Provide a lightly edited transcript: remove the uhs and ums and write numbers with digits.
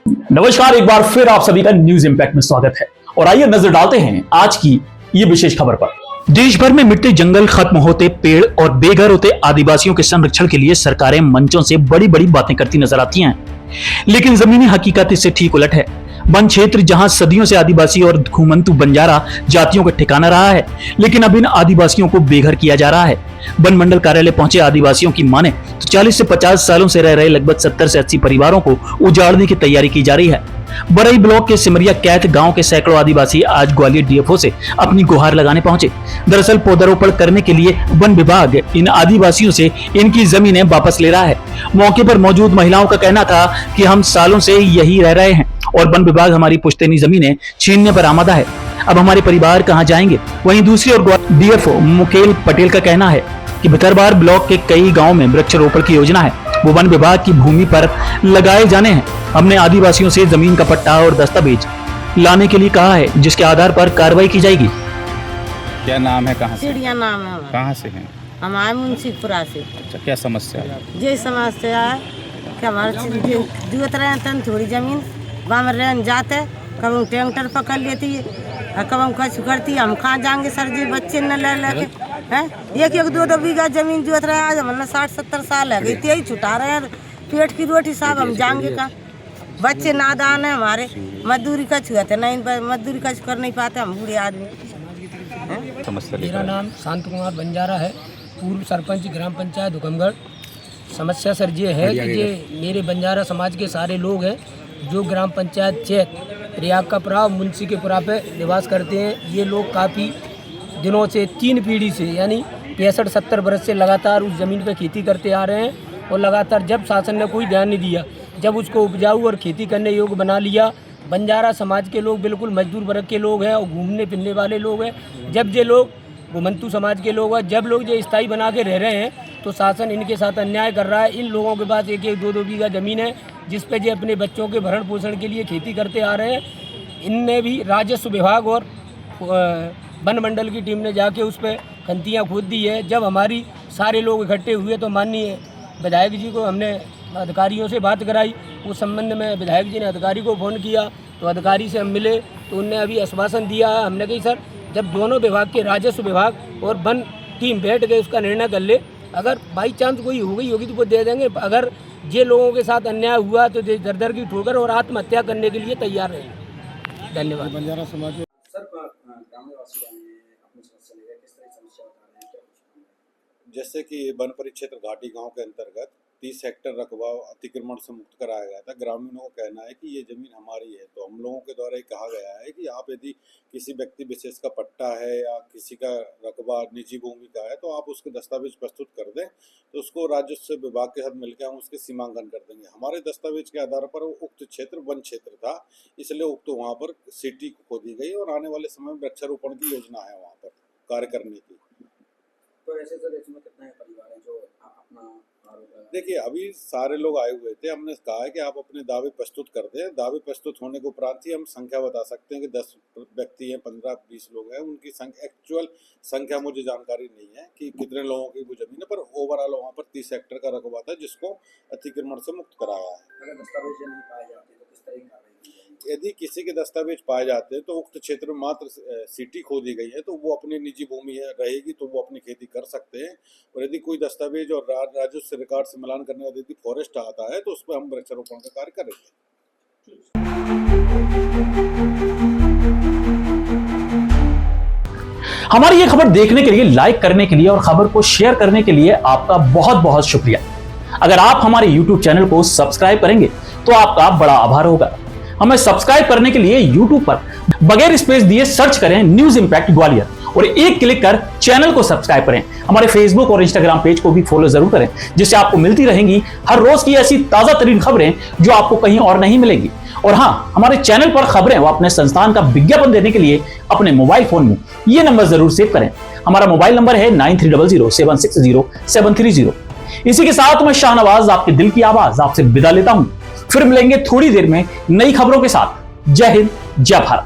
नमस्कार, एक बार फिर आप सभी का न्यूज इंपैक्ट में स्वागत है और आइए नजर डालते हैं आज की ये विशेष खबर पर। देश भर में मिटते जंगल, खत्म होते पेड़ और बेघर होते आदिवासियों के संरक्षण के लिए सरकारें मंचों से बड़ी बड़ी बातें करती नजर आती हैं, लेकिन जमीनी हकीकत इससे ठीक उलट है। वन क्षेत्र जहां सदियों से आदिवासी और घुमंतु बंजारा जातियों का ठिकाना रहा है, लेकिन अब इन आदिवासियों को बेघर किया जा रहा है। वन मंडल कार्यालय पहुंचे आदिवासियों की माने तो 40 से 50 सालों से रह रहे लगभग 70 से 80 परिवारों को उजाड़ने की तैयारी की जा रही है। बरई ब्लॉक के सिमरिया कैथ गांव के सैकड़ों आदिवासी आज ग्वालियर डीएफओ से अपनी गुहार लगाने पहुंचे। दरअसल पौधारोपण करने के लिए वन विभाग इन आदिवासियों से इनकी जमीनें वापस ले रहा है। मौके पर मौजूद महिलाओं का कहना था कि हम सालों से यही रह रहे हैं और वन विभाग हमारी पुश्तैनी जमीनें छीनने पर आमादा है। अब हमारे परिवार कहां जाएंगे। वहीं दूसरी ओर डीएफओ मुकेल पटेल का कहना है कि भितरवार ब्लॉक के कई गाँव में वृक्षारोपण की योजना है, वो वन विभाग की भूमि पर लगाए जाने हैं। हमने आदिवासियों से जमीन का पट्टा और दस्तावेज लाने के लिए कहा है, जिसके आधार पर कार्रवाई की जाएगी। क्या नाम है, कहाँ से? चिड़िया नाम है हमारा। कहाँ से हैं? हम आए मुंशीपुरा से। अच्छा, क्या समस्या है? ये समस्या है कि हमारे जुत रहे तन थोड़ी जमीन वहाँ में रहन जाते, कब हम ट्रैक्टर पकड़ लेती है और कब हम कछ करती है। हम कहाँ जाएंगे सर जी, बच्चे न ले लेके हैं। एक एक दो बीघा जमीन जुत रहे, आज हमने 60-70 साल है गई, यही छुटा रहे हैं पेट की रोटी साहब। हम जाएंगे कहाँ? बच्चे नादान है हमारे, मजदूरी का छुआते नहीं, मजदूरी का कर नहीं पाते हम बूढ़े आदमी। समस्या मेरा नाम शांत कुमार बंजारा है, पूर्व सरपंच ग्राम पंचायत हुकमगढ़। समस्या सर ये है कि ये मेरे बंजारा समाज के सारे लोग हैं जो ग्राम पंचायत चेत प्रयाग का पुरा मुंशी के पुरा पे निवास करते हैं। ये लोग काफ़ी दिनों से 3 पीढ़ी से यानी 65-70 बरस से लगातार उस ज़मीन पे खेती करते आ रहे हैं और लगातार जब शासन ने कोई ध्यान नहीं दिया, जब उसको उपजाऊ और खेती करने योग्य बना लिया, बंजारा समाज के लोग बिल्कुल मजदूर वर्ग के लोग हैं और घूमने फिरने वाले लोग हैं। जब ये लोग घुमंतु समाज के लोग हैं, जब लोग ये स्थायी बना के रह रहे हैं तो शासन इनके साथ अन्याय कर रहा है। इन लोगों के पास 1-1, 2-2 बीघा ज़मीन है जिस पे ये अपने बच्चों के भरण पोषण के लिए खेती करते आ रहे हैं। इनने भी राजस्व विभाग और वन मंडल की टीम ने जाके उस पर खंतियाँ खोद दी है। जब हमारी सारे लोग इकट्ठे हुए तो माननीय विधायक जी को हमने अधिकारियों से बात कराई। उस संबंध में विधायक जी ने अधिकारी को फ़ोन किया तो अधिकारी से हम मिले तो उनने अभी आश्वासन दिया है। हमने कही सर जब दोनों विभाग के राजस्व विभाग और वन टीम बैठ गए उसका निर्णय कर ले, अगर बाई चांस कोई हो गई होगी तो वो दे देंगे। अगर ये लोगों के साथ अन्याय हुआ तो दर दर की ठोकर और आत्महत्या करने के लिए तैयार रहेंगे। धन्यवाद। बंजारा समाज में जैसे कि वन परिक्षेत्र घाटी गांव के अंतर्गत 30 हेक्टेयर रकबा अतिक्रमण से मुक्त कराया गया था। ग्रामीणों का कहना है कि ये जमीन हमारी है, तो हम लोगों के द्वारा कहा गया है कि आप यदि किसी व्यक्ति विशेष का पट्टा है या किसी का रकबा निजी भूमि का है तो आप उसके दस्तावेज प्रस्तुत कर दें, तो उसको राजस्व विभाग के साथ मिलकर हम उसके सीमांकन कर देंगे। हमारे दस्तावेज के आधार पर उक्त क्षेत्र वन क्षेत्र था, इसलिए उक्त वहाँ पर सिटी खोदी गई और आने वाले समय में वृक्षारोपण की योजना है वहाँ पर कार्य करने की। तो ऐसे सर इसमें कितने परिवार हैं जो अपना देखिए, अभी सारे लोग आए हुए थे, हमने कहा है कि आप अपने दावे प्रस्तुत कर दें। दावे प्रस्तुत होने के उपरांत ही हम संख्या बता सकते हैं कि 10 व्यक्ति हैं, 15-20 लोग हैं। उनकी एक्चुअल संख्या मुझे जानकारी नहीं है कि कितने लोगों की वो जमीन है, पर ओवरऑल वहाँ पर 30 हेक्टेयर का रकबा था जिसको अतिक्रमण से मुक्त कराया है। अगर दस्तावेज नहीं पाए जाते तो किस तरह की कार्रवाई? यदि किसी के दस्तावेज पाए जाते हैं तो उक्त क्षेत्र में मात्र सिटी खोदी गई है तो वो अपनी निजी भूमि है रहेगी, तो वो अपनी खेती कर सकते हैं। और यदि कोई दस्तावेज और राजस्व रिकॉर्ड से मिलान करने वाला यदि फॉरेस्ट आता है तो उस पर हम वृक्षारोपण का कार्य करेंगे। हमारी ये खबर देखने के लिए, लाइक करने के लिए और खबर को शेयर करने के लिए आपका बहुत बहुत शुक्रिया। अगर आप हमारे YouTube चैनल को सब्सक्राइब करेंगे तो आपका बड़ा आभार होगा। हमें सब्सक्राइब करने के लिए YouTube पर बगैर स्पेस दिए सर्च करें न्यूज इंपैक्ट ग्वालियर और एक क्लिक कर चैनल को सब्सक्राइब करें। हमारे फेसबुक और इंस्टाग्राम पेज को भी फॉलो जरूर करें, जिससे आपको मिलती रहेंगी हर रोज की ऐसी ताजा तरीन खबरें जो आपको कहीं और नहीं मिलेंगी। और हाँ, हमारे चैनल पर खबरें व अपने संस्थान का विज्ञापन देने के लिए अपने मोबाइल फोन में ये नंबर जरूर सेव करें। हमारा मोबाइल नंबर है 9300760730। इसी के साथ मैं शाहनवाज, आपके दिल की आवाज, आपसे विदा लेता हूं। फिर मिलेंगे थोड़ी देर में नई खबरों के साथ। जय हिंद, जय भारत।